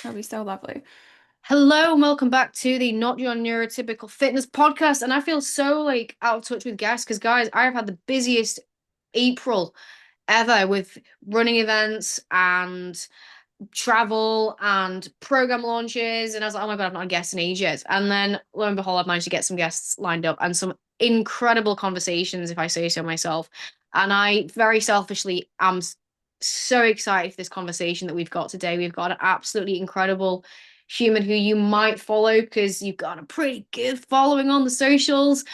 That'd be so lovely. Hello and welcome back to the Not Your Neurotypical Fitness podcast. And I feel so out of touch with guests because, guys, I've had the busiest April ever with running events and travel and program launches. And I was like, oh my God, I've not had guests in ages. And then lo and behold, I've managed to get some guests lined up and some incredible conversations, if I say so myself. And I very selfishly am so excited for this conversation that we've got today. We've got an absolutely incredible human who you might follow because you've got a pretty good following on the socials.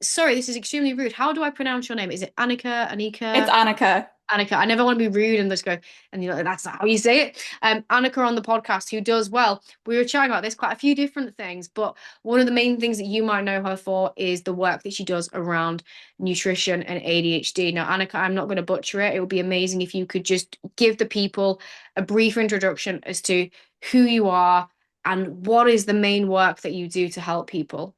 Sorry, this is extremely rude. How do I pronounce your name? Is it Annika, It's Anika? Annika. Annika, I never want to be rude and just go, and that's not how you say it. Annika on the podcast, who does well. We were chatting about this quite a few different things, but one of the main things that you might know her for is the work that she does around nutrition and ADHD. Now, Annika, I'm not going to butcher it. It would be amazing if you could just give the people a brief introduction as to who you are and what is the main work that you do to help people.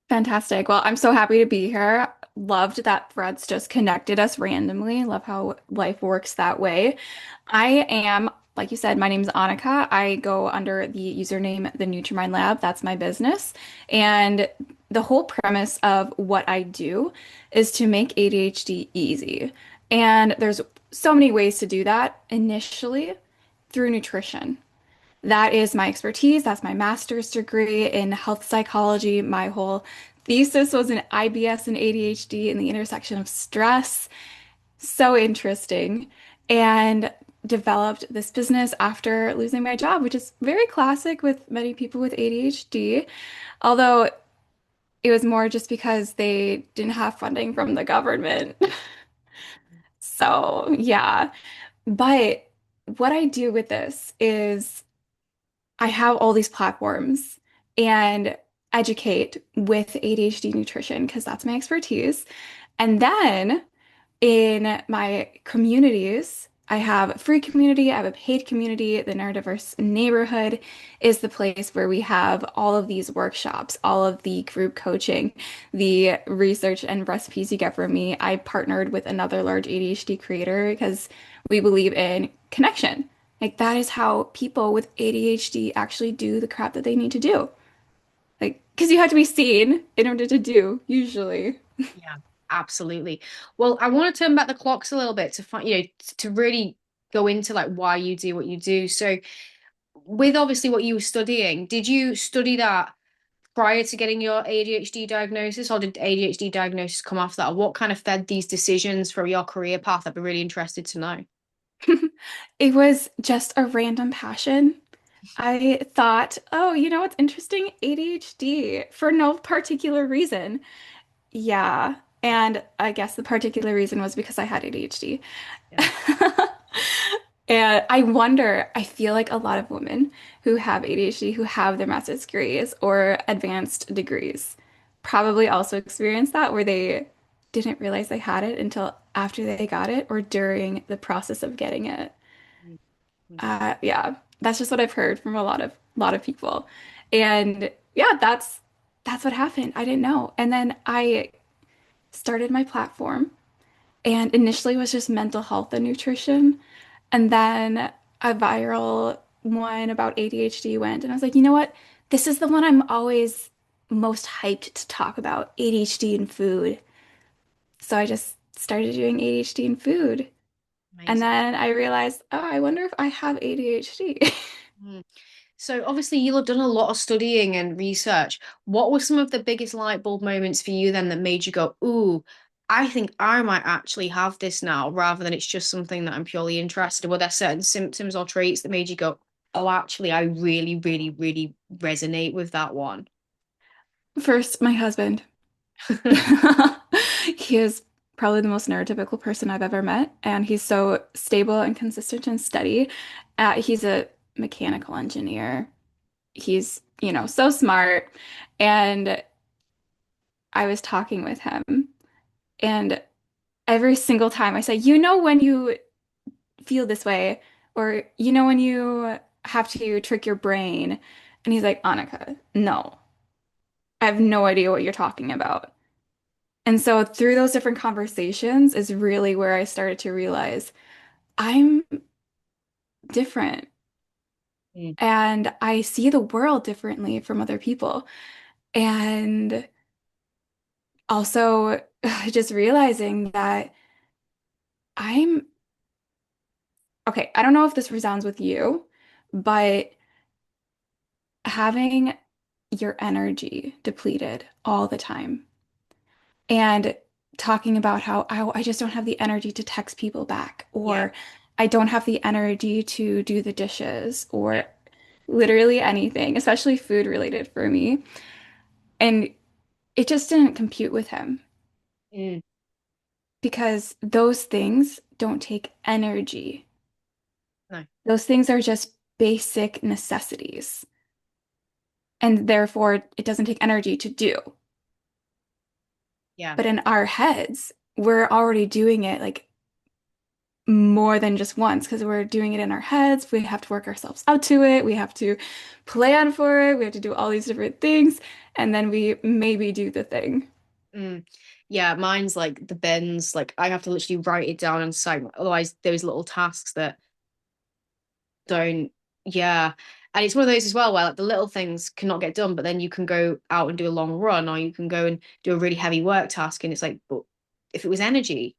Fantastic. Well, I'm so happy to be here. Loved that Threads just connected us randomly. Love how life works that way. I am, like you said, my name's Annika. I go under the username the Nutri Mind Lab. That's my business. And the whole premise of what I do is to make ADHD easy. And there's so many ways to do that. Initially, through nutrition. That is my expertise. That's my master's degree in health psychology. My whole thesis was in IBS and ADHD and the intersection of stress. So interesting. And developed this business after losing my job, which is very classic with many people with ADHD. Although it was more just because they didn't have funding from the government. So, yeah. But what I do with this is I have all these platforms and educate with ADHD nutrition because that's my expertise. And then in my communities, I have a free community, I have a paid community. The Neurodiverse neighborhood is the place where we have all of these workshops, all of the group coaching, the research and recipes you get from me. I partnered with another large ADHD creator because we believe in connection. Like that is how people with ADHD actually do the crap that they need to do. Like, because you have to be seen in order to do, usually. Yeah, absolutely. Well, I want to turn back the clocks a little bit to find, to really go into why you do what you do. So, with obviously what you were studying, did you study that prior to getting your ADHD diagnosis, or did ADHD diagnosis come after that? Or what kind of fed these decisions for your career path? I'd be really interested to know. It was just a random passion. I thought, oh, you know what's interesting? ADHD for no particular reason. Yeah. And I guess the particular reason was because I had ADHD. Yeah. And I wonder, I feel like a lot of women who have ADHD, who have their master's degrees or advanced degrees, probably also experience that where they didn't realize they had it until after they got it or during the process of getting it. Yeah, that's just what I've heard from a lot of people. And yeah, that's what happened. I didn't know. And then I started my platform and initially was just mental health and nutrition. And then a viral one about ADHD went, and I was like, you know what? This is the one I'm always most hyped to talk about, ADHD and food. So I just started doing ADHD and food. And Amazing. then I realized, oh, I wonder if I have ADHD. Mm. So obviously you'll have done a lot of studying and research. What were some of the biggest light bulb moments for you then that made you go, "Ooh, I think I might actually have this now," rather than it's just something that I'm purely interested in? Were there certain symptoms or traits that made you go, "Oh, actually, I really, really, really resonate with that one"? First, my husband. He is probably the most neurotypical person I've ever met, and he's so stable and consistent and steady. He's a mechanical engineer. He's, so smart. And I was talking with him, and every single time I say, when you feel this way, or when you have to trick your brain. And he's like, Annika, no, I have no idea what you're talking about. And so through those different conversations is really where I started to realize I'm different. Mm. and I see the world differently from other people. And also just realizing that I'm okay, I don't know if this resounds with you, but having your energy depleted all the time and talking about how I just don't have the energy to text people back, Yeah. or I don't have the energy to do the dishes, Yeah. or literally anything, especially food related for me. And it just didn't compute with him Mm. because those things don't take energy. No. Those things are just basic necessities, and therefore it doesn't take energy to do. Yeah. But in our heads, we're already doing it like more than just once because we're doing it in our heads. We have to work ourselves up to it. We have to plan for it. We have to do all these different things. And then we maybe do the thing. Mm. Yeah, mine's like the bins. Like I have to literally write it down and cite. Otherwise, those little tasks that don't. Yeah, and it's one of those as well where like the little things cannot get done, but then you can go out and do a long run, or you can go and do a really heavy work task, and it's like, but if it was energy,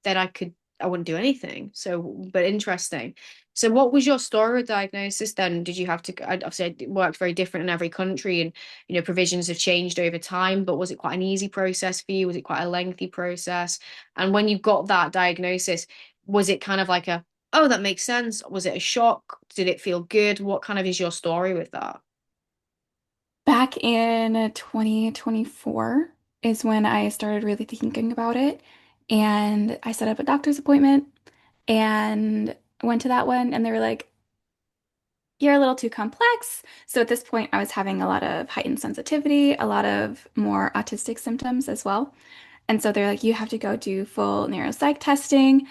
then I wouldn't do anything. So, but interesting. So what was your story with diagnosis then? Did you have to, obviously it worked very different in every country and, provisions have changed over time, but was it quite an easy process for you? Was it quite a lengthy process? And when you got that diagnosis, was it kind of like oh, that makes sense? Was it a shock? Did it feel good? What kind of is your story with that? Back in 2024 is when I started really thinking about it. And I set up a doctor's appointment and went to that one. And they were like, you're a little too complex. So at this point, I was having a lot of heightened sensitivity, a lot of more autistic symptoms as well. And so they're like, you have to go do full neuropsych testing.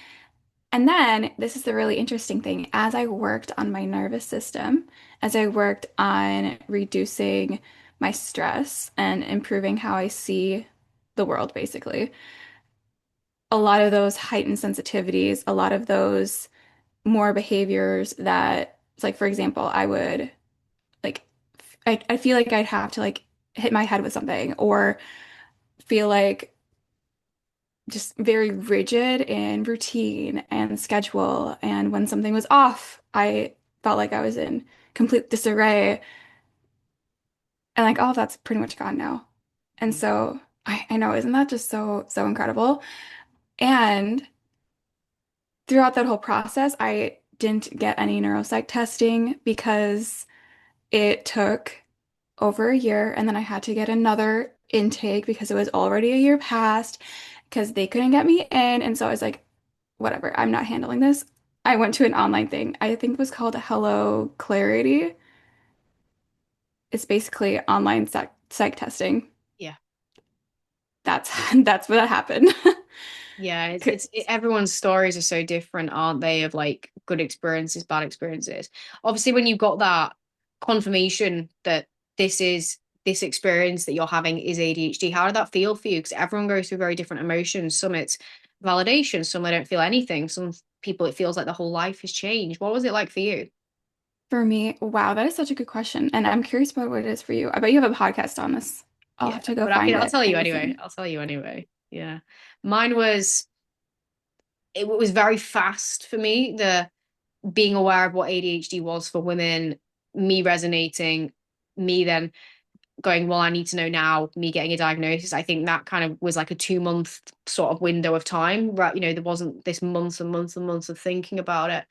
And then this is the really interesting thing. As I worked on my nervous system, as I worked on reducing my stress and improving how I see the world, basically, a lot of those heightened sensitivities, a lot of those more behaviors that, like, for example, I would like, I feel like I'd have to like hit my head with something or feel like just very rigid in routine and schedule. And when something was off, I felt like I was in complete disarray. And like, all that's pretty much gone now. And so I know, isn't that just so, so incredible? And throughout that whole process, I didn't get any neuropsych testing because it took over a year. And then I had to get another intake because it was already a year past because they couldn't get me in. And so I was like, whatever, I'm not handling this. I went to an online thing. I think it was called Hello Clarity. It's basically online psych testing. Yeah. That's that's what happened. Yeah, everyone's stories are so different, aren't they? Of like good experiences, bad experiences. Obviously, when you got that confirmation that this experience that you're having is ADHD, how did that feel for you? Because everyone goes through very different emotions. Some it's validation, some they don't feel anything. Some people it feels like the whole life has changed. What was it like for you? For me, wow, that is such a good question. And I'm curious about what it is for you. I bet you have a podcast on this. I'll Yeah, have to go but find I'll it tell you and anyway. listen. I'll tell you anyway. Yeah, mine was it was very fast for me. The being aware of what ADHD was for women, me resonating, me then going, well, I need to know now, me getting a diagnosis. I think that kind of was like a 2 month sort of window of time, right? There wasn't this months and months and months of thinking about it.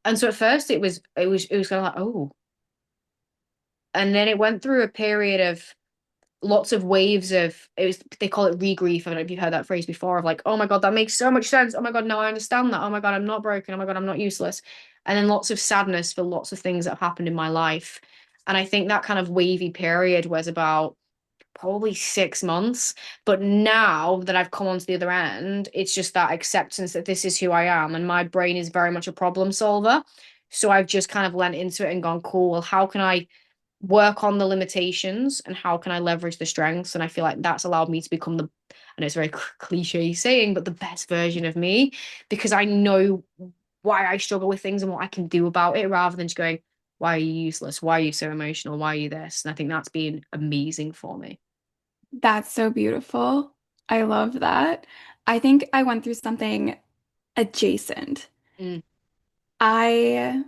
And so at first it was kind of like, oh. And then it went through a period of lots of waves of it was they call it regrief. I don't know if you've heard that phrase before of like, oh my God, that makes so much sense. Oh my God, now I understand that. Oh my God, I'm not broken. Oh my God, I'm not useless. And then lots of sadness for lots of things that have happened in my life. And I think that kind of wavy period was about probably 6 months. But now that I've come onto the other end, it's just that acceptance that this is who I am. And my brain is very much a problem solver. So I've just kind of lent into it and gone, cool, well, how can I work on the limitations and how can I leverage the strengths? And I feel like that's allowed me to become I know it's a very cliche saying, but the best version of me because I know why I struggle with things and what I can do about it rather than just going, Why are you useless? Why are you so emotional? Why are you this? And I think that's been amazing for me. That's so beautiful. I love that. I think I went through something adjacent. Mm. I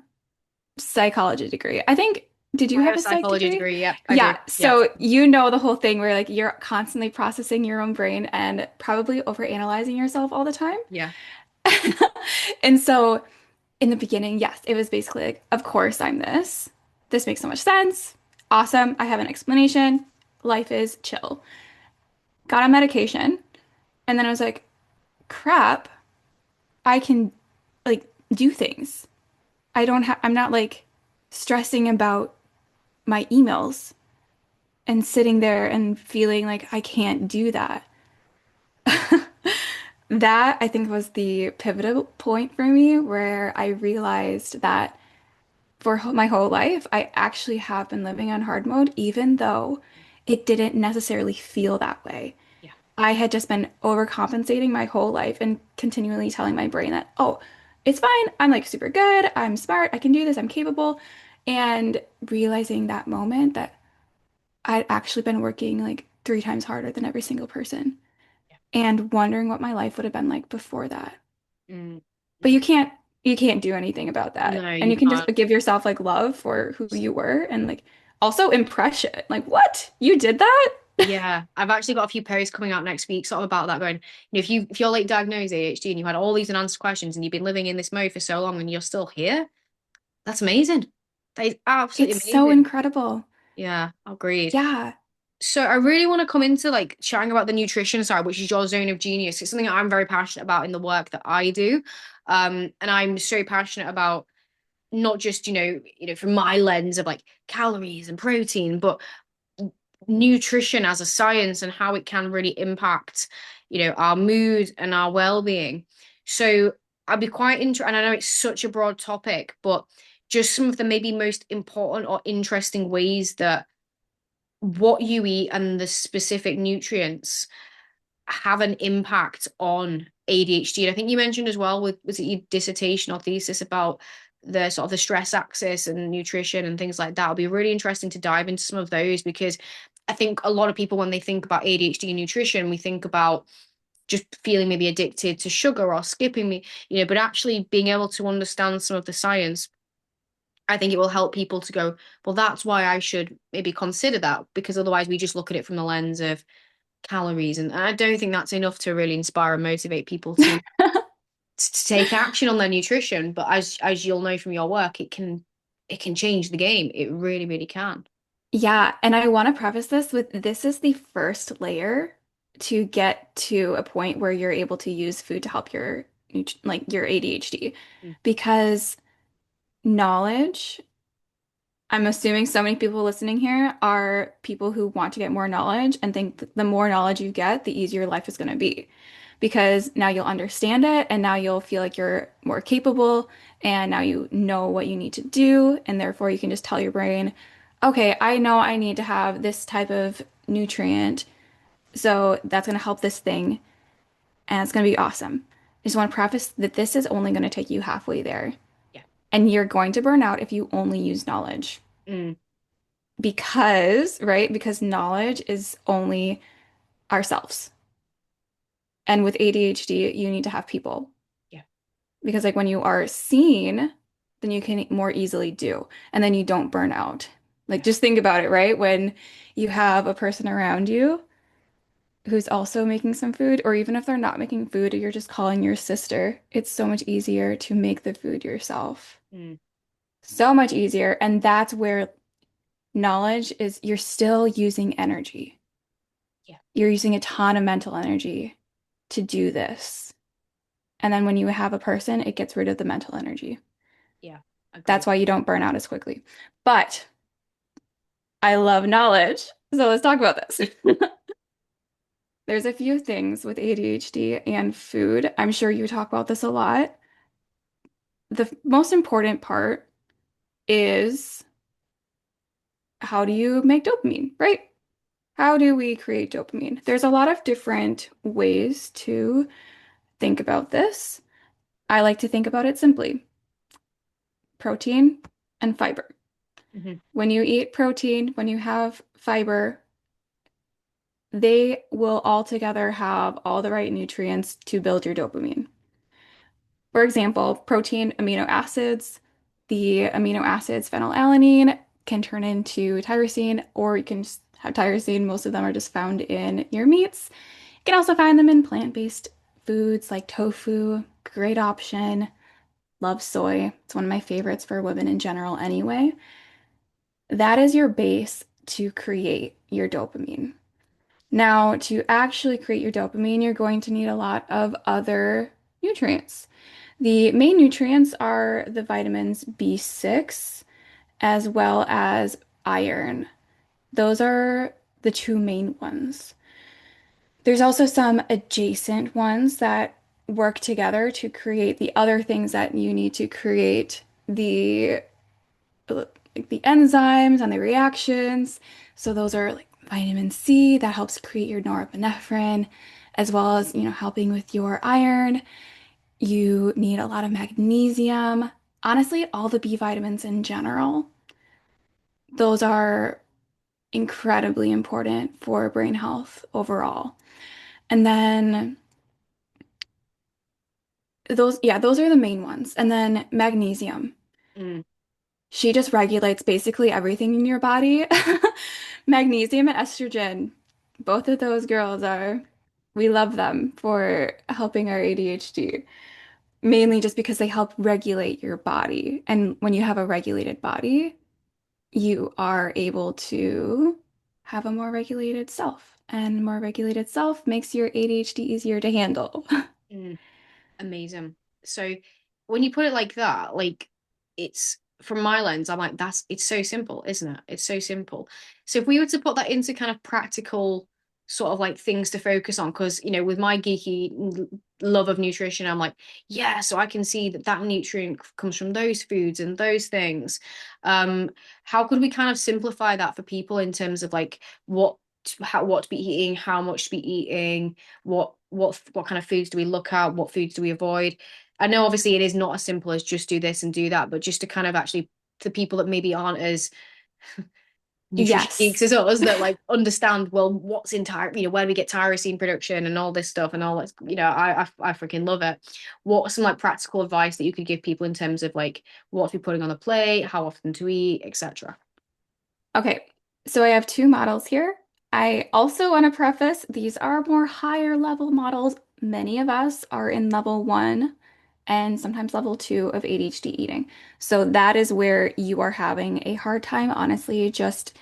psychology degree. I think, did you I have have a a psych psychology degree? degree. Yep, I do. Yeah, Yeah. so you know the whole thing where like you're constantly processing your own brain and probably overanalyzing yourself all the time. Yeah. And so in the beginning, yes, it was basically like, of course I'm this. This makes so much sense. Awesome. I have an explanation. Life is chill. Got on medication. And then I was like, crap, I can like do things. I'm not like stressing about my emails and sitting there and feeling like I can't do that. That I think was the pivotal point for me where I realized that for my whole life, I actually have been living on hard mode, even though it didn't necessarily feel that way. Yeah. I had just been overcompensating my whole life and continually telling my brain that, oh, it's fine. I'm like super good. I'm smart. I can do this. I'm capable. And realizing that moment that I'd actually been working like 3 times harder than every single person Yeah. and wondering what my life would have been like before that. Mm. But Yeah. you can't do anything about that. No, And you you can just can't. give yourself like love for who you were and like also impress it. Like, what? You did that? Yeah, I've actually got a few posts coming out next week, sort of about that. Going, if you're like diagnosed ADHD and you had all these unanswered questions and you've been living in this mode for so long and you're still here, that's amazing. That is absolutely It's so amazing. incredible. Yeah, agreed. Yeah. So I really want to come into like chatting about the nutrition side, which is your zone of genius. It's something that I'm very passionate about in the work that I do. And I'm so passionate about not just, from my lens of like calories and protein, but nutrition as a science and how it can really impact, our mood and our well-being. So I'd be quite interested, and I know it's such a broad topic, but just some of the maybe most important or interesting ways that what you eat and the specific nutrients have an impact on ADHD. And I think you mentioned as well with was it your dissertation or thesis about the sort of the stress axis and nutrition and things like that. It'll be really interesting to dive into some of those because I think a lot of people when they think about ADHD and nutrition, we think about just feeling maybe addicted to sugar or skipping me, but actually being able to understand some of the science, I think it will help people to go, well, that's why I should maybe consider that because otherwise we just look at it from the lens of calories, and I don't think that's enough to really inspire and motivate people to take action on their nutrition. But as you'll know from your work, it can change the game. It really, really can. Yeah, and I want to preface this with this is the first layer to get to a point where you're able to use food to help like your ADHD Mm. because knowledge, I'm assuming so many people listening here are people who want to get more knowledge and think that the more knowledge you get, the easier life is going to be. Because now you'll understand it and now you'll feel like you're more capable and now you know what you need to do. And therefore, you can just tell your brain, okay, I know I need to have this type of nutrient. So that's going to help this thing and it's going to be awesome. I just want to preface that this is only going to take you halfway there. Yeah. And you're going to burn out if you only use knowledge. Mm. Because, right? Because knowledge is only ourselves. And with ADHD, you need to have people. Yeah. Because, like, when you are seen, then you can more easily do, and then you don't burn out. Like, Yeah. just think about it, right? When you have a person around you who's also making some food, or even if they're not making food, you're just calling your sister, it's so much easier to make the food yourself. Mm. So much easier. And that's where knowledge is, you're still using energy. Yeah. You're using a ton of mental energy to do this. And then when you have a person, it gets rid of the mental energy. Yeah. Agreed. That's why you don't burn out as quickly. But I love knowledge. So let's talk about this. There's a few things with ADHD and food. I'm sure you talk about this a lot. The most important part is how do you make dopamine, right? How do we create dopamine? There's a lot of different ways to think about this. I like to think about it simply, protein and fiber. Hmm. When you eat protein, when you have fiber, they will all together have all the right nutrients to build your dopamine. For example, protein amino acids, the amino acids phenylalanine can turn into tyrosine, or you can just have tyrosine. Most of them are just found in your meats. You can also find them in plant-based foods like tofu, great option. Love soy. It's one of my favorites for women in general anyway. That is your base to create your dopamine. Now, to actually create your dopamine, you're going to need a lot of other nutrients. The main nutrients are the vitamins B6 as well as iron. Those are the two main ones. There's also some adjacent ones that work together to create the other things that you need to create like the enzymes and the reactions. So those are like vitamin C that helps create your norepinephrine, as well as, helping with your iron. You need a lot of magnesium. Honestly, all the B vitamins in general, those are incredibly important for brain health overall. And then those are the main ones. And then magnesium. Mm. She just regulates basically everything in your body. Magnesium and estrogen, both of those girls we love them for helping our ADHD, mainly just because they help regulate your body. And when you have a regulated body, you are able to have a more regulated self. And more regulated self makes your ADHD easier to handle. Mm. Amazing. So when you put it like that, like it's from my lens, I'm like, it's so simple, isn't it? It's so simple. So if we were to put that into kind of practical sort of like things to focus on, because with my geeky love of nutrition, I'm like, yeah, so I can see that that nutrient comes from those foods and those things. Um, how could we kind of simplify that for people in terms of like what to be eating, how much to be eating, what kind of foods do we look at, what foods do we avoid? I know obviously it is not as simple as just do this and do that, but just to kind of actually the people that maybe aren't as nutrition geeks Yes. as us that like understand well what's in where do we get tyrosine production and all this stuff and all that I freaking love it. What are some like practical advice that you could give people in terms of like what to be putting on the plate, how often to eat, etc.? Okay, so I have two models here. I also want to preface these are more higher level models. Many of us are in level one and sometimes level two of ADHD eating. So that is where you are having a hard time, honestly, just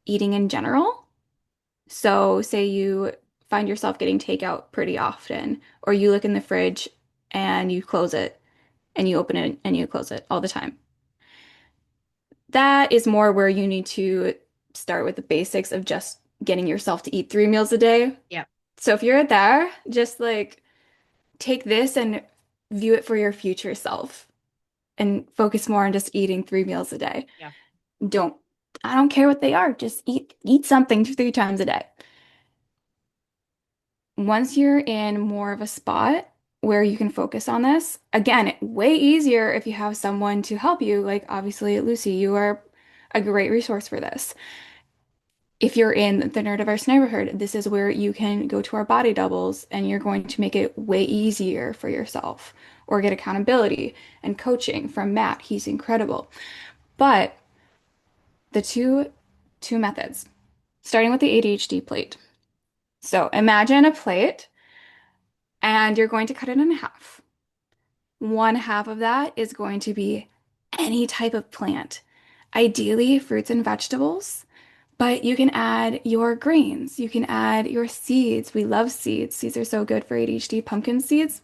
eating in general. So, say you find yourself getting takeout pretty often, or you look in the fridge and you close it, and you open it and you close it all the time. That is more where you need to start with the basics of just getting yourself to eat 3 meals a day. Yeah. So if you're there, just like take this and view it for your future self and focus more on just eating 3 meals a day. Yeah. Don't, I don't care what they are, just eat something 3 times a day. Once you're in more of a spot where you can focus on this, again, way easier if you have someone to help you. Like obviously, Lucy, you are a great resource for this. If you're in the neurodiverse neighborhood, this is where you can go to our body doubles and you're going to make it way easier for yourself or get accountability and coaching from Matt. He's incredible. But the two methods, starting with the ADHD plate. So imagine a plate and you're going to cut it in half. One half of that is going to be any type of plant, ideally fruits and vegetables. But you can add your grains. You can add your seeds. We love seeds. Seeds are so good for ADHD. Pumpkin seeds,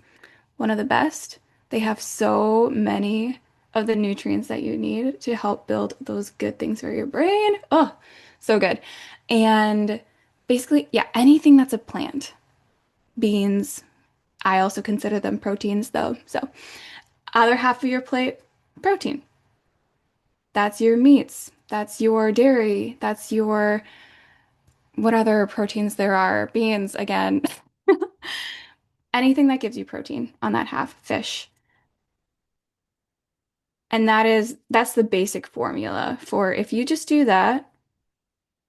one of the best. They have so many of the nutrients that you need to help build those good things for your brain. Oh, so good. And basically, yeah, anything that's a plant. Beans. I also consider them proteins though. So, other half of your plate, protein. That's your meats. That's your dairy. That's your what other proteins there are? Beans again. Anything that gives you protein on that half. Fish. And that's the basic formula for if you just do that,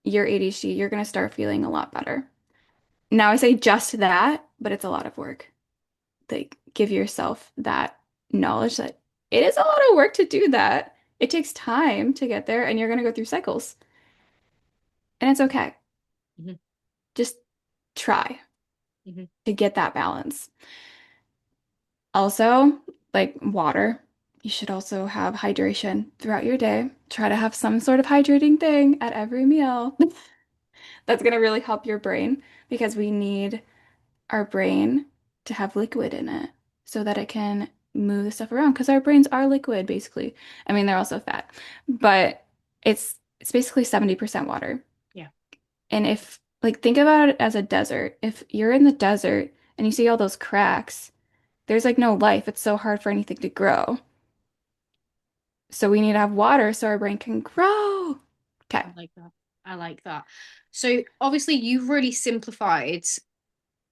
your ADHD, you're going to start feeling a lot better. Now I say just that, but it's a lot of work. Like give yourself that knowledge that it is a lot of work to do that. It takes time to get there and you're going to go through cycles. And it's okay. Hmm. Just try Hmm. to get that balance. Also, like water, you should also have hydration throughout your day. Try to have some sort of hydrating thing at every meal. That's going to really help your brain because we need our brain to have liquid in it so that it can move the stuff around because our brains are liquid basically. I mean, they're also fat, but it's basically 70% water. Yeah. And if like think about it as a desert. If you're in the desert and you see all those cracks, there's like no life. It's so hard for anything to grow. So we need to have water so our brain can grow. Okay. I like that. I like that. So obviously you've really simplified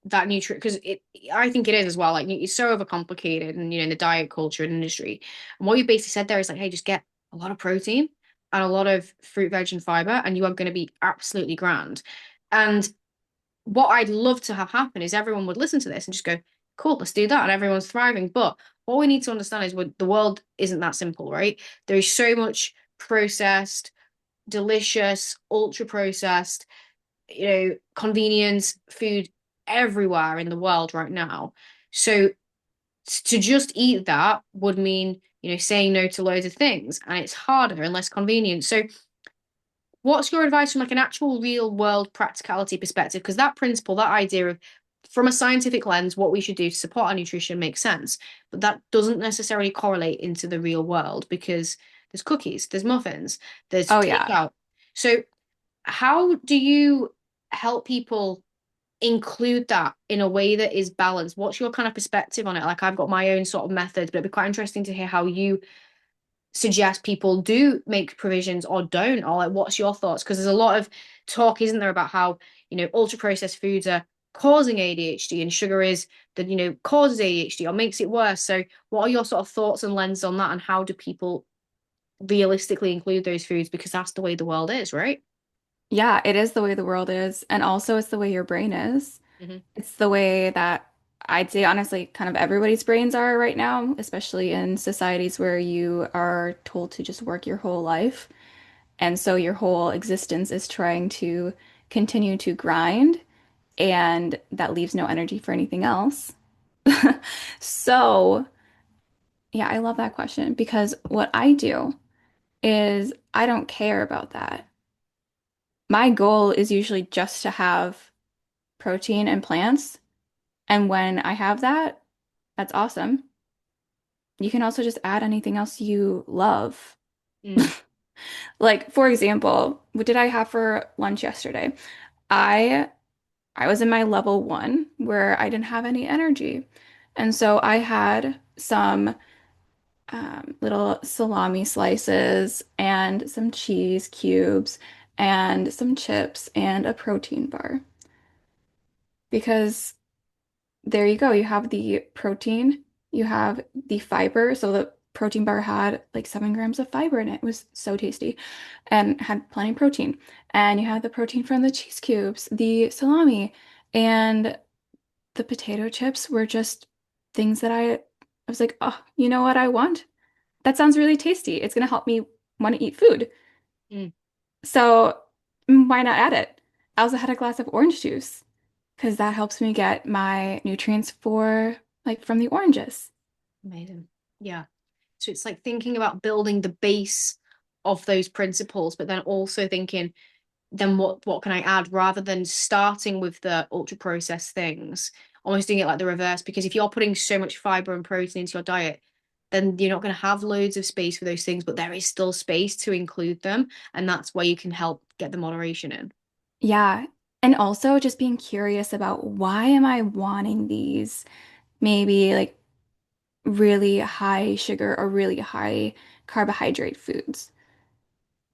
that nutrient because it I think it is as well. Like it's so overcomplicated and in the diet culture and industry. And what you basically said there is like, hey, just get a lot of protein and a lot of fruit, veg, and fiber, and you are going to be absolutely grand. And what I'd love to have happen is everyone would listen to this and just go, cool, let's do that. And everyone's thriving. But what we need to understand is the world isn't that simple, right? There is so much processed, delicious, ultra processed, convenience food everywhere in the world right now. So to just eat that would mean, saying no to loads of things, and it's harder and less convenient. So what's your advice from like an actual real world practicality perspective? Because that principle, that idea of from a scientific lens, what we should do to support our nutrition makes sense, but that doesn't necessarily correlate into the real world because there's cookies, there's muffins, there's Oh yeah. takeout. So how do you help people include that in a way that is balanced? What's your kind of perspective on it? Like I've got my own sort of methods, but it'd be quite interesting to hear how you suggest people do make provisions or don't, or like what's your thoughts? Because there's a lot of talk, isn't there, about how, ultra processed foods are causing ADHD and sugar is that, causes ADHD or makes it worse. So what are your sort of thoughts and lenses on that and how do people realistically include those foods? Because that's the way the world is, right? Yeah, it is the way the world is. And also it's the way your brain is. Hmm. It's the way that I'd say, honestly, kind of everybody's brains are right now, especially in societies where you are told to just work your whole life. And so your whole existence is trying to continue to grind, and that leaves no energy for anything else. So, yeah, I love that question because what I do is I don't care about that. My goal is usually just to have protein and plants. And when I have that, that's awesome. You can also just add anything else you love. Mm. Like, for example, what did I have for lunch yesterday? I I was in my level one where I didn't have any energy. And so I had some little salami slices and some cheese cubes and some chips and a protein bar. Because there you go. You have the protein, you have the fiber. So the protein bar had like 7 grams of fiber in it. It was so tasty and had plenty of protein. And you had the protein from the cheese cubes, the salami, and the potato chips were just things that I was like, oh, you know what I want? That sounds really tasty. It's gonna help me want to eat food. Mm. So why not add it? I also had a glass of orange juice because that helps me get my nutrients for like from the oranges. Amazing. Yeah. So it's like thinking about building the base of those principles, but then also thinking, then what can I add rather than starting with the ultra processed things, almost doing it like the reverse. Because if you're putting so much fiber and protein into your diet, then you're not going to have loads of space for those things, but there is still space to include them. And that's where you can help get the moderation in. Yeah. And also just being curious about why am I wanting these maybe like really high sugar or really high carbohydrate foods.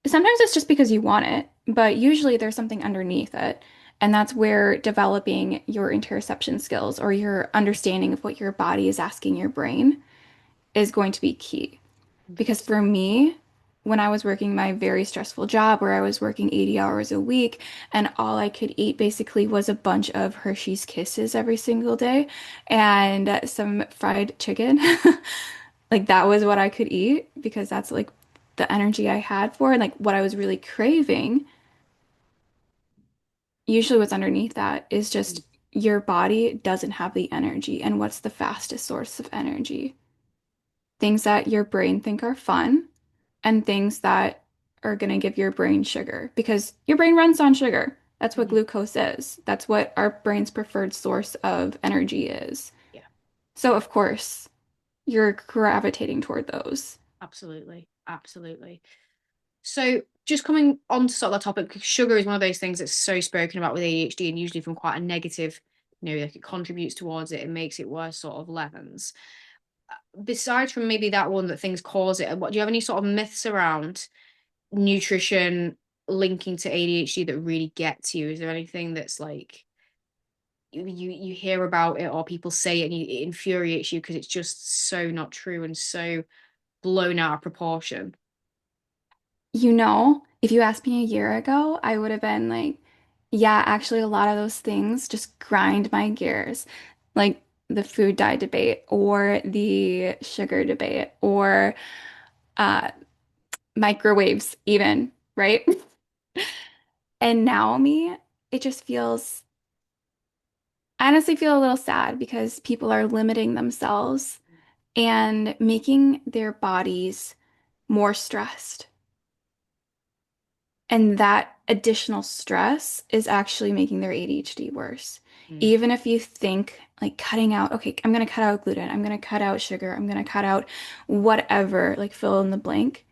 Sometimes it's just because you want it, but usually there's something underneath it. And that's where developing your interoception skills or your understanding of what your body is asking your brain is going to be key. Because 100%. for me, when I was working my very stressful job where I was working 80 hours a week and all I could eat basically was a bunch of Hershey's Kisses every single day and some fried chicken, like that was what I could eat because that's like the energy I had for it, and like what I was really craving. Usually, what's underneath that is just your body doesn't have the energy. And what's the fastest source of energy? Things that your brain think are fun and things that are going to give your brain sugar because your brain runs on sugar. That's what Mm-hmm. glucose is. That's what our brain's preferred source of energy is. Yeah, So, of course, you're gravitating toward those. absolutely. Absolutely. So just coming on to sort of that topic, because sugar is one of those things that's so spoken about with ADHD and usually from quite a negative, like it contributes towards it and makes it worse sort of levels. Besides from maybe that one that things cause it, what do you have any sort of myths around nutrition linking to ADHD that really get to you? Is there anything that's like you hear about it or people say it and it infuriates you because it's just so not true and so blown out of proportion? If you asked me a year ago, I would have been like, yeah, actually, a lot of those things just grind my gears, like the food dye debate or the sugar debate or uh, microwaves, even, right? And now me, it just feels, I honestly feel a little sad because people are limiting themselves and making their bodies more stressed. And that additional stress is actually making their ADHD worse. Mm, Even if you think like cutting out, okay, I'm going to cut out gluten, I'm going to cut out sugar, I'm going to cut out whatever, like fill in the blank,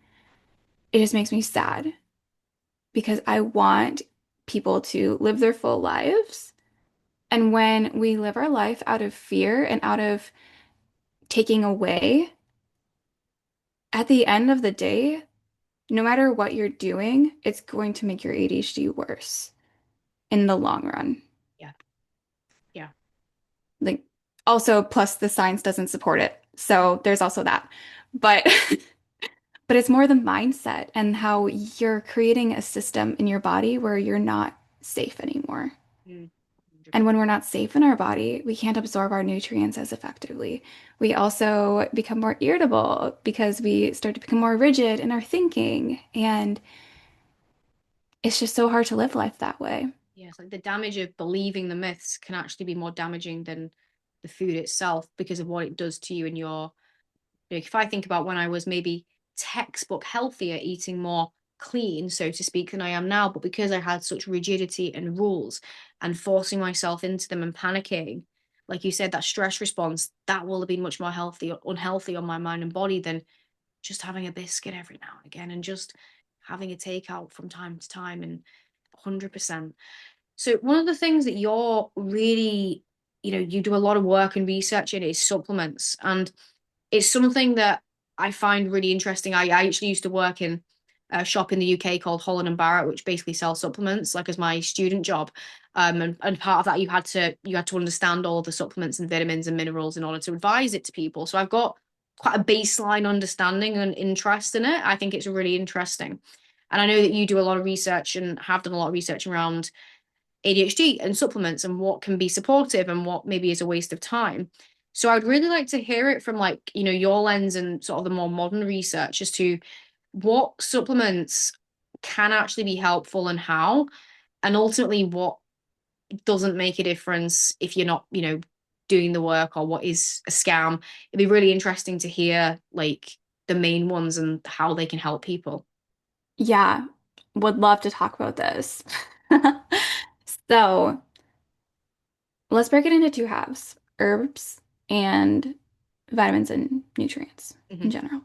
it just makes me sad because I want people to live their full lives. And when we live our life out of fear and out of taking away, at the end of the day, no matter what you're doing, it's going to make your ADHD worse in the long run. yeah, yeah. Like also plus the science doesn't support it. So there's also that. But but it's more the mindset and how you're creating a system in your body where you're not safe anymore. Mm, And 100%. when we're not safe in our body, we can't absorb our nutrients as effectively. We also become more irritable because we start to become more rigid in our thinking. And it's just so hard to live life that way. Yeah, it's like the damage of believing the myths can actually be more damaging than the food itself because of what it does to you and if I think about when I was maybe textbook healthier, eating more clean, so to speak, than I am now, but because I had such rigidity and rules and forcing myself into them and panicking, like you said, that stress response, that will have been much more unhealthy on my mind and body than just having a biscuit every now and again and just having a takeout from time to time and 100%. So one of the things that you're really, you do a lot of work and research in is supplements. And it's something that I find really interesting. I actually used to work in a shop in the UK called Holland and Barrett, which basically sells supplements, like as my student job. And part of that you had to understand all the supplements and vitamins and minerals in order to advise it to people. So I've got quite a baseline understanding and interest in it. I think it's really interesting. And I know that you do a lot of research and have done a lot of research around ADHD and supplements and what can be supportive and what maybe is a waste of time. So I'd really like to hear it from like, your lens and sort of the more modern research as to what supplements can actually be helpful and how, and ultimately what doesn't make a difference if you're not, doing the work or what is a scam. It'd be really interesting to hear like the main ones and how they can help people. Yeah, would love to talk about this. So let's break it into two halves, herbs and vitamins and nutrients in Hmm. general.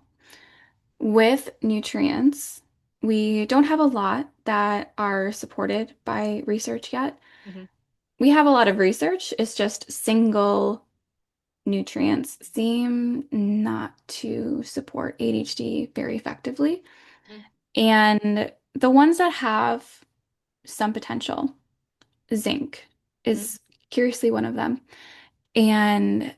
With nutrients, we don't have a lot that are supported by research yet. Hmm. We have a lot of research, it's just single nutrients seem not to support ADHD very effectively. And the ones that have some potential, zinc Hmm. is curiously one of them. And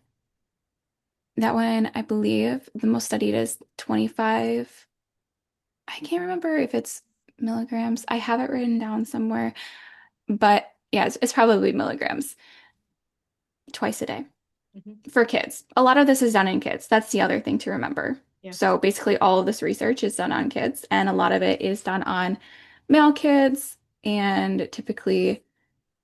That one, I believe, the most studied is 25. I can't remember if it's milligrams. I have it written down somewhere, but yeah, it's probably milligrams twice a day Hmm. for kids. A lot of this is done in kids. That's the other thing to remember. Yeah. So basically, all of this research is done on kids, and a lot of it is done on male kids, and typically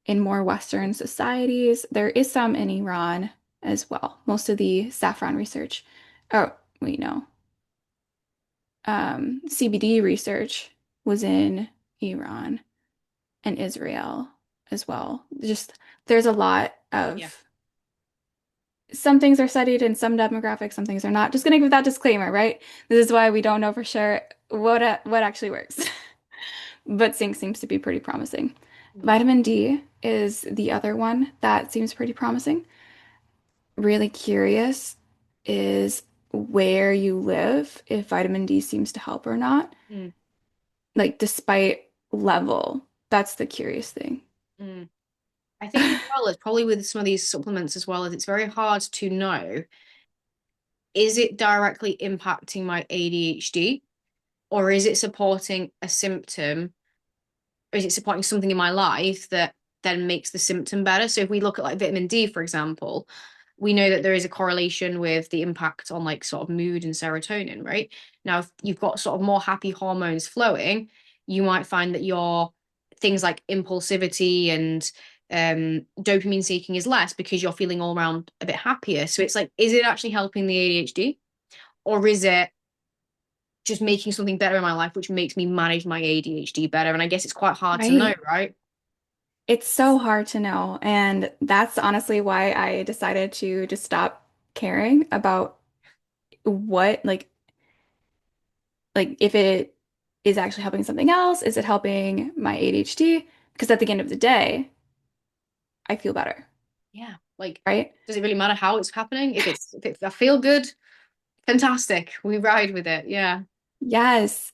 in more Western societies. There is some in Iran as well. Most of the saffron research. Oh, wait, no. CBD research was in Iran and Israel as well. Just there's a lot Yeah. of some things are studied in some demographics, some things are not. Just gonna give that disclaimer, right? This is why we don't know for sure what actually works. But zinc seems to be pretty promising. Yeah. Vitamin D is the other one that seems pretty promising. Really curious is where you live, if vitamin D seems to help or not. Mm, Like, despite level, that's the curious thing. mm. I think as well, it's probably with some of these supplements as well, as it's very hard to know, is it directly impacting my ADHD or is it supporting a symptom or is it supporting something in my life that then makes the symptom better? So if we look at like vitamin D, for example, we know that there is a correlation with the impact on like sort of mood and serotonin, right? Now, if you've got sort of more happy hormones flowing, you might find that your things like impulsivity and dopamine seeking is less because you're feeling all around a bit happier. So it's like, is it actually helping the ADHD or is it just making something better in my life, which makes me manage my ADHD better? And I guess it's quite hard to know, Right. right? It's so hard to know. And that's honestly why I decided to just stop caring about what, like if it is actually helping something else, is it helping my ADHD? Because at the end of the day, I feel better, Yeah. Like, right? does it really matter how it's happening? If I feel good, fantastic. We ride with it. Yeah. Yes.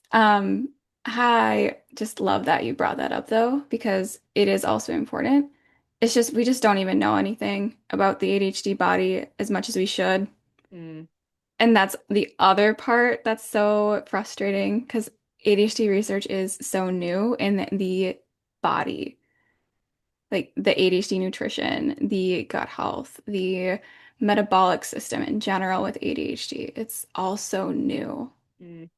I just love that you brought that up though, because it is also important. It's just we just don't even know anything about the ADHD body as much as we should. Mm, And that's the other part that's so frustrating because ADHD research is so new in the body, like the ADHD nutrition, the gut health, the metabolic system in general with ADHD. It's all so new. mm.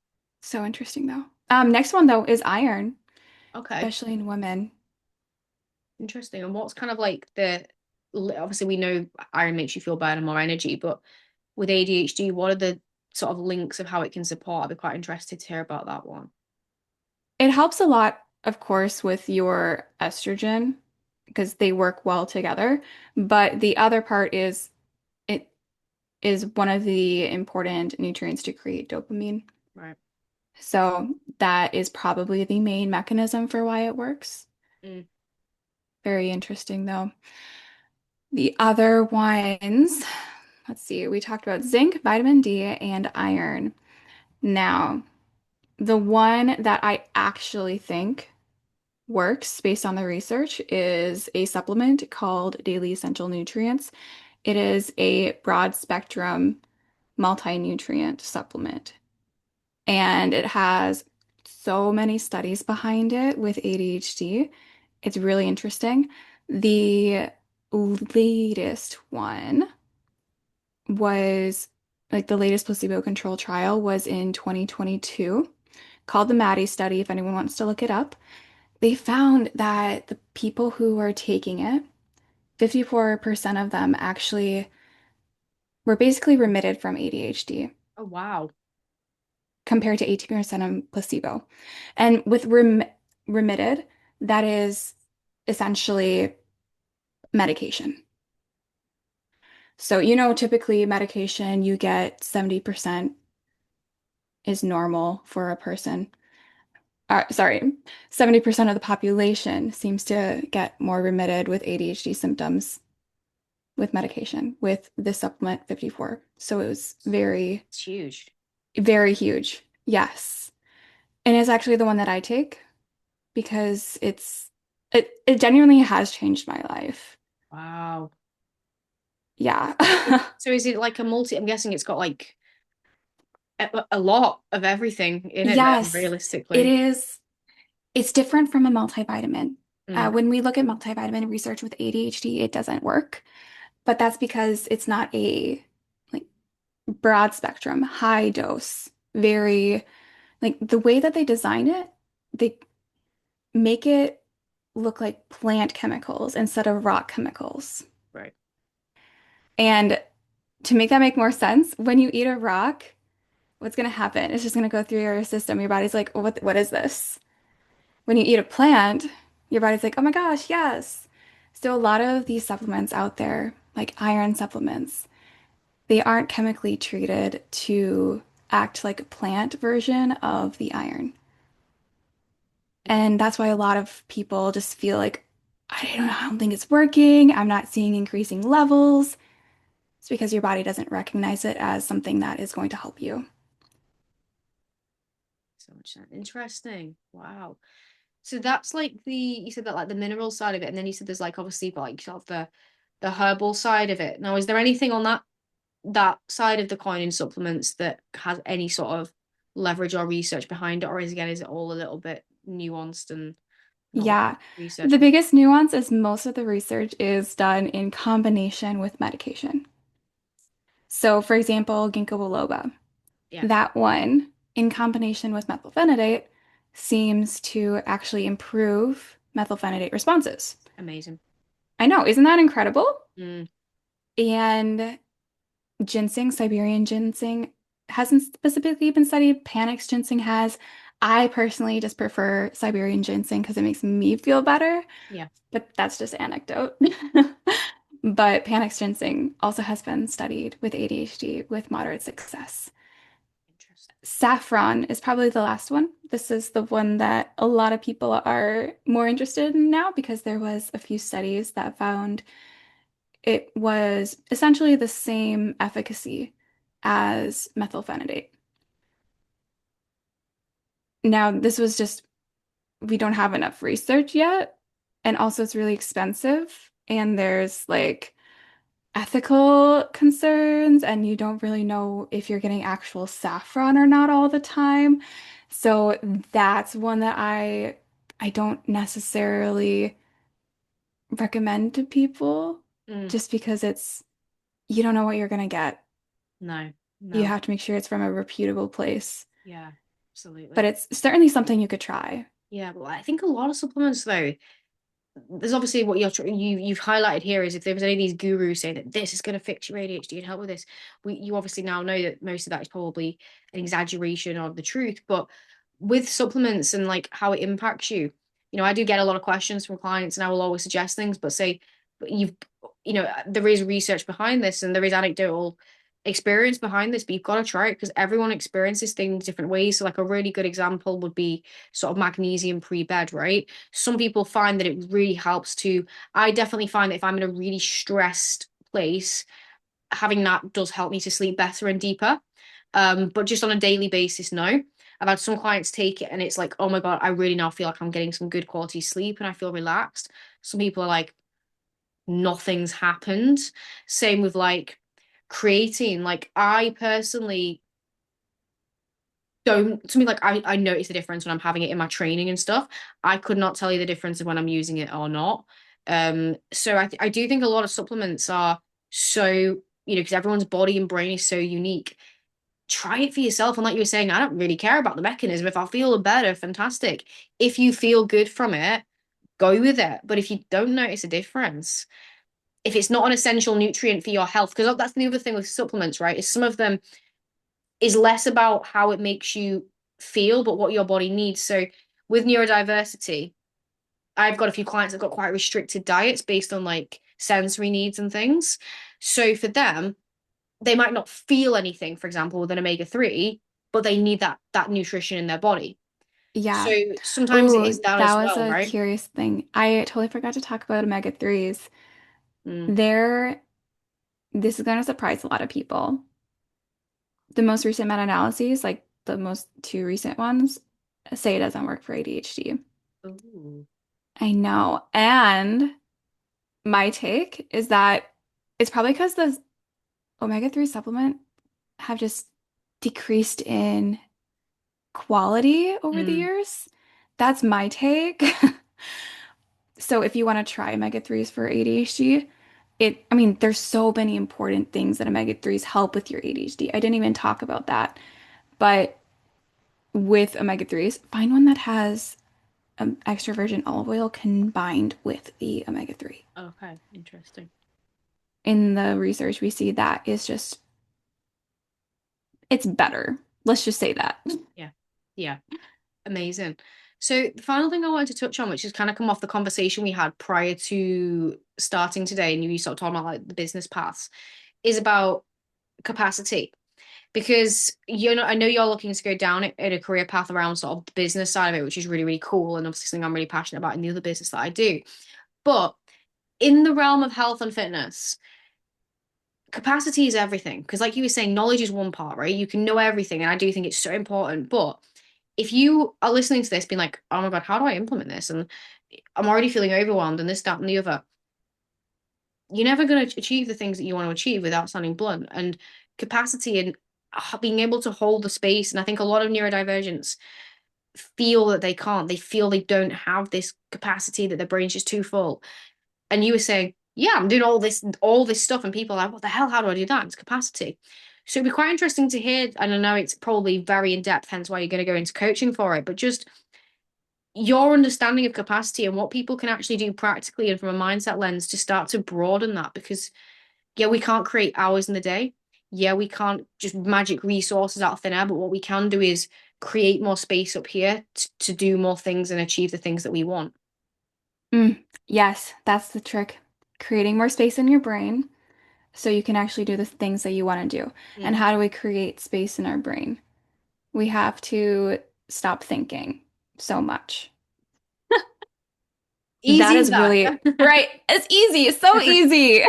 So interesting though. Next one though is iron, Okay. especially in women. Interesting. And what's kind of like the, obviously we know iron makes you feel better and more energy, but with ADHD, what are the sort of links of how it can support? I'd be quite interested to hear about that one. It helps a lot, of course, with your estrogen because they work well together. But the other part is it is one of the important nutrients to create dopamine. Right. So that is probably the main mechanism for why it works. Mm, Very interesting, though. The other ones, let's see, we talked about zinc, vitamin D, and iron. Now, the one that I actually think works based on the research is a supplement called Daily Essential Nutrients. It is a broad spectrum multi-nutrient supplement, and it has so many studies behind it with ADHD. It's really interesting. The latest one was like the latest placebo-controlled trial was in 2022 called the Maddie study, if anyone wants to look it up. They found that the people who were taking it, 54% of them actually were basically remitted from ADHD oh, wow. compared to 18% on placebo. And with remitted, that is essentially medication. So, typically medication you get 70% is normal for a person. Sorry, 70% of the population seems to get more remitted with ADHD symptoms with medication with this supplement 54. So it was very, It's huge. very huge. Yes. And it's actually the one that I take because it genuinely has changed my life. Wow. Yeah. So is it like a multi? I'm guessing it's got like a lot of everything in it then, Yes, it realistically. is. It's different from a multivitamin. Mm, When we look at multivitamin research with ADHD, it doesn't work, but that's because it's not a like broad spectrum, high dose, very like the way that they design it, they make it look like plant chemicals instead of rock chemicals. right. And to make that make more sense, when you eat a rock, what's going to happen? It's just going to go through your system. Your body's like, what is this? When you eat a plant, your body's like, oh my gosh, yes. So a lot of these supplements out there, like iron supplements, they aren't chemically treated to act like a plant version of the iron. And that's why a lot of people just feel like, I don't know, I don't think it's working. I'm not seeing increasing levels. It's because your body doesn't recognize it as something that is going to help you. So much sense. Interesting. Wow. So that's like you said that like the mineral side of it, and then you said there's like obviously like sort of the herbal side of it. Now, is there anything on that side of the coin in supplements that has any sort of leverage or research behind it, or is it all a little bit nuanced and not much Yeah. research? The biggest nuance is most of the research is done in combination with medication. So, for example, ginkgo biloba, Yeah, that one in combination with methylphenidate seems to actually improve methylphenidate responses. amazing. I know, isn't that incredible? Mm, And ginseng, Siberian ginseng, hasn't specifically been studied. Panax ginseng has. I personally just prefer Siberian ginseng because it makes me feel better, yeah, but that's just anecdote. But Panax ginseng also has been studied with ADHD with moderate success. interesting. Saffron is probably the last one. This is the one that a lot of people are more interested in now because there was a few studies that found it was essentially the same efficacy as methylphenidate. Now, this was just, we don't have enough research yet. And also, it's really expensive. And there's like ethical concerns, and you don't really know if you're getting actual saffron or not all the time. So that's one that I don't necessarily recommend to people Mm, just because you don't know what you're gonna get. no, You no, have to make sure it's from a reputable place. yeah, But absolutely. it's certainly something you could try. Yeah, but I think a lot of supplements though, there's obviously what you've highlighted here is if there was any of these gurus saying that this is going to fix your ADHD and help with this, you obviously now know that most of that is probably an exaggeration of the truth. But with supplements and like how it impacts you, I do get a lot of questions from clients, and I will always suggest things, but say, but there is research behind this and there is anecdotal experience behind this, but you've got to try it because everyone experiences things different ways. So, like a really good example would be sort of magnesium pre-bed, right? Some people find that it really helps to. I definitely find that if I'm in a really stressed place, having that does help me to sleep better and deeper. But just on a daily basis, no. I've had some clients take it and it's like, oh my God, I really now feel like I'm getting some good quality sleep and I feel relaxed. Some people are like, nothing's happened. Same with like creatine. Like I personally don't to me like I notice the difference when I'm having it in my training and stuff. I could not tell you the difference of when I'm using it or not. So I do think a lot of supplements are so, because everyone's body and brain is so unique. Try it for yourself. And like you were saying, I don't really care about the mechanism. If I feel better, fantastic. If you feel good from it, go with it. But if you don't notice a difference, if it's not an essential nutrient for your health, because that's the other thing with supplements, right? Is some of them is less about how it makes you feel, but what your body needs. So with neurodiversity, I've got a few clients that got quite restricted diets based on like sensory needs and things. So for them, they might not feel anything, for example, with an omega-3, but they need that nutrition in their body. So Yeah. sometimes it is Oh, that that as was well, a right? curious thing. I totally forgot to talk about omega-3s. Mm. There, this is going to surprise a lot of people. The most recent meta-analyses, like the most two recent ones, say it doesn't work for ADHD. Ooh. I know. And my take is that It's probably because the omega-3 supplement have just decreased in quality over the Mm, years. That's my take. So if you want to try omega-3s for ADHD, I mean, there's so many important things that omega-3s help with your ADHD. I didn't even talk about that. But with omega-3s, find one that has extra virgin olive oil combined with the omega-3. okay, interesting. In the research, we see that is just, it's better. Let's just say that. Yeah. Yeah. Amazing. So the final thing I wanted to touch on, which has kind of come off the conversation we had prior to starting today, and you started talking about like the business paths, is about capacity. Because I know you're looking to go down in a career path around sort of the business side of it, which is really, really cool, and obviously something I'm really passionate about in the other business that I do. But in the realm of health and fitness, capacity is everything. Because like you were saying, knowledge is one part, right? You can know everything, and I do think it's so important. But if you are listening to this being like, oh my God, how do I implement this? And I'm already feeling overwhelmed and this, that, and the other, you're never going to achieve the things that you want to achieve without sounding blunt. And capacity and being able to hold the space. And I think a lot of neurodivergents feel that they can't. They feel they don't have this capacity, that their brain's just too full. And you were saying, yeah, I'm doing all this stuff, and people are like, what the hell? How do I do that? It's capacity. So it'd be quite interesting to hear. And I know it's probably very in depth, hence why you're going to go into coaching for it, but just your understanding of capacity and what people can actually do practically and from a mindset lens to start to broaden that. Because yeah, we can't create hours in the day. Yeah, we can't just magic resources out of thin air, but what we can do is create more space up here to do more things and achieve the things that we want. Yes, that's the trick. Creating more space in your brain so you can actually do the things that you want to do. And Mm. how do we create space in our brain? We have to stop thinking so much. That Easy is is that. really right. It's easy. It's so easy.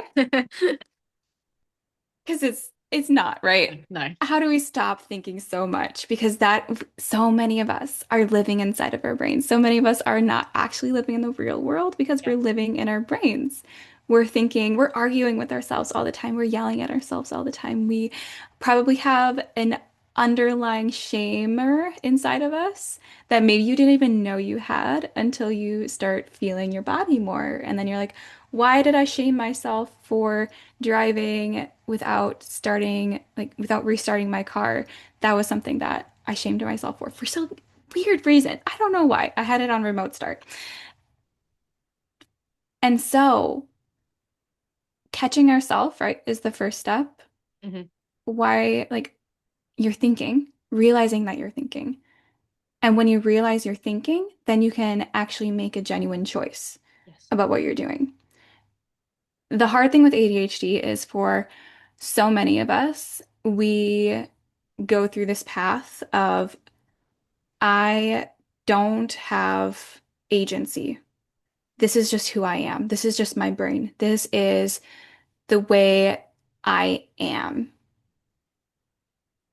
Because it's not, right? No. How do we stop thinking so much? Because that so many of us are living inside of our brains. So many of us are not actually living in the real world because Yeah. we're living in our brains. We're thinking, we're arguing with ourselves all the time. We're yelling at ourselves all the time. We probably have an underlying shamer inside of us that maybe you didn't even know you had until you start feeling your body more. And then you're like, why did I shame myself for driving without without restarting my car? That was something that I shamed myself for some weird reason. I don't know why. I had it on remote start. And so catching ourselves, right, is the first step. Hmm. Why, like, you're thinking, realizing that you're thinking. And when you realize you're thinking, then you can actually make a genuine choice Yes. about what you're doing. The hard thing with ADHD is for so many of us, we go through this path of I don't have agency. This is just who I am. This is just my brain. This is the way I am.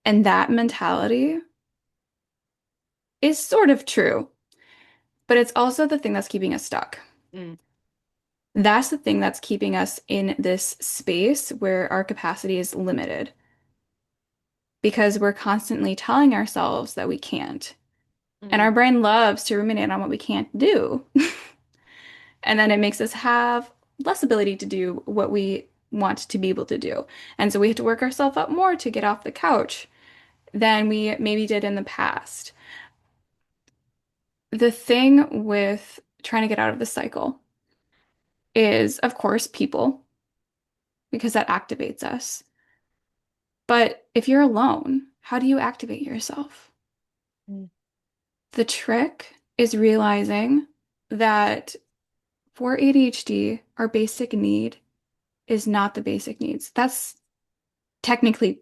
And that mentality is sort of true, but it's also the thing that's keeping us stuck. Mm. That's the thing that's keeping us in this space where our capacity is limited because we're constantly telling ourselves that we can't. And Mm. our brain loves to ruminate on what we can't do. And then it makes us have less ability to do what we want to be able to do. And so we have to work ourselves up more to get off the couch than we maybe did in the past. The thing with trying to get out of the cycle is, of course, people, because that activates us. But if you're alone, how do you activate yourself? Mm. The trick is realizing that for ADHD, our basic need is not the basic needs. That's technically,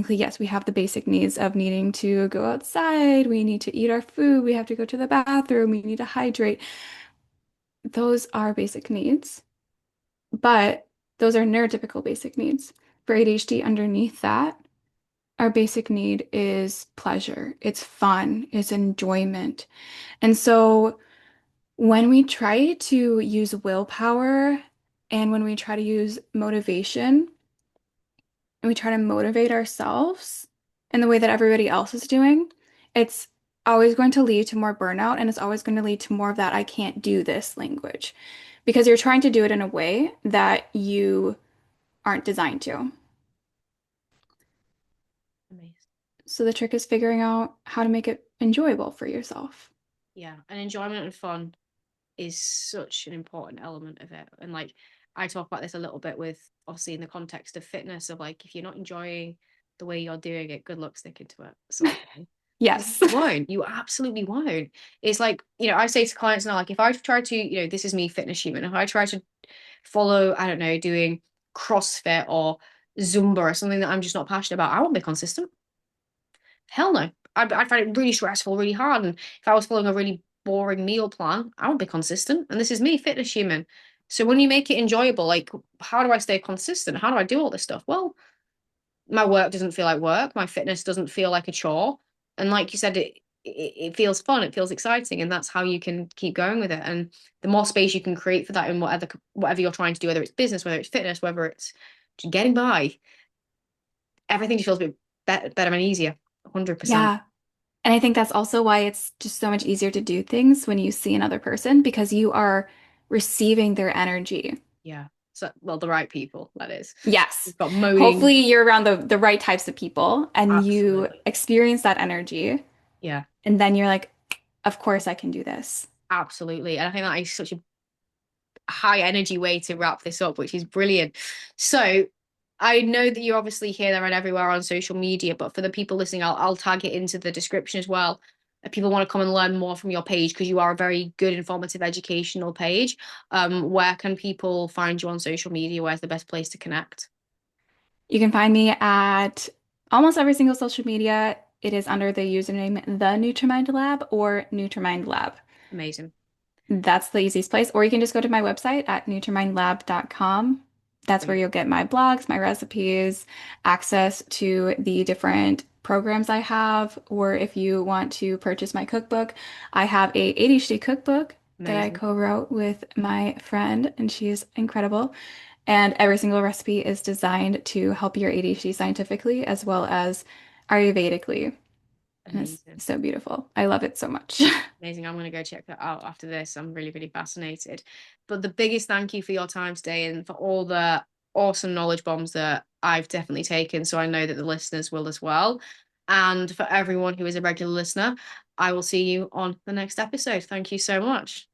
yes, we have the basic needs of needing to go outside, we need to eat our food, we have to go to the bathroom, we need to hydrate. Those are basic needs, but those are neurotypical basic needs. For ADHD, underneath that, our basic need is pleasure, it's fun, it's enjoyment. And so when we try to use willpower And when we try to use motivation and we try to motivate ourselves in the way that everybody else is doing, it's always going to lead to more burnout and it's always going to lead to more of that I can't do this language because you're trying to do it in a way that you aren't designed to. Amazing. So the trick is figuring out how to make it enjoyable for yourself. Yeah, and enjoyment and fun is such an important element of it. And like I talk about this a little bit with obviously in the context of fitness of like if you're not enjoying the way you're doing it, good luck sticking to it sort of thing. Because Yes. you won't, you absolutely won't. It's like, I say to clients now, like if I try to, this is me, fitness human, if I try to follow, I don't know, doing CrossFit or Zumba or something that I'm just not passionate about, I won't be consistent. Hell no. I'd find it really stressful, really hard. And if I was following a really boring meal plan, I won't be consistent. And this is me, fitness human. So when you make it enjoyable, like, how do I stay consistent? How do I do all this stuff? Well, my work doesn't feel like work. My fitness doesn't feel like a chore. And like you said, it feels fun. It feels exciting. And that's how you can keep going with it. And the more space you can create for that in whatever you're trying to do, whether it's business, whether it's fitness, whether it's just getting by, everything just feels a bit better and easier. 100%. Yeah. And I think that's also why it's just so much easier to do things when you see another person because you are receiving their energy. Yeah. So, well, the right people, that is. Yes. We've got moaning. Hopefully you're around the right types of people and you Absolutely. experience that energy. Yeah, And then you're like, of course I can do this. absolutely. And I think that is such a high energy way to wrap this up, which is brilliant. So I know that you're obviously here, there, and everywhere on social media, but for the people listening, I'll tag it into the description as well. If people want to come and learn more from your page, because you are a very good, informative, educational page, where can people find you on social media? Where's the best place to connect? You can find me at almost every single social media. It is under the username The Nutri Mind Lab or Nutri Mind Lab. Amazing. That's the easiest place. Or you can just go to my website at nutrimindlab.com. That's where Brilliant. you'll get my blogs, my recipes, access to the different programs I have. Or if you want to purchase my cookbook, I have a ADHD cookbook that I Amazing. co-wrote with my friend, and she is incredible. And every single recipe is designed to help your ADHD scientifically as well as Ayurvedically. And it's Amazing. so beautiful. I love it so much. Amazing. I'm going to go check that out after this. I'm really, really fascinated. But the biggest thank you for your time today and for all the awesome knowledge bombs that I've definitely taken. So I know that the listeners will as well. And for everyone who is a regular listener, I will see you on the next episode. Thank you so much.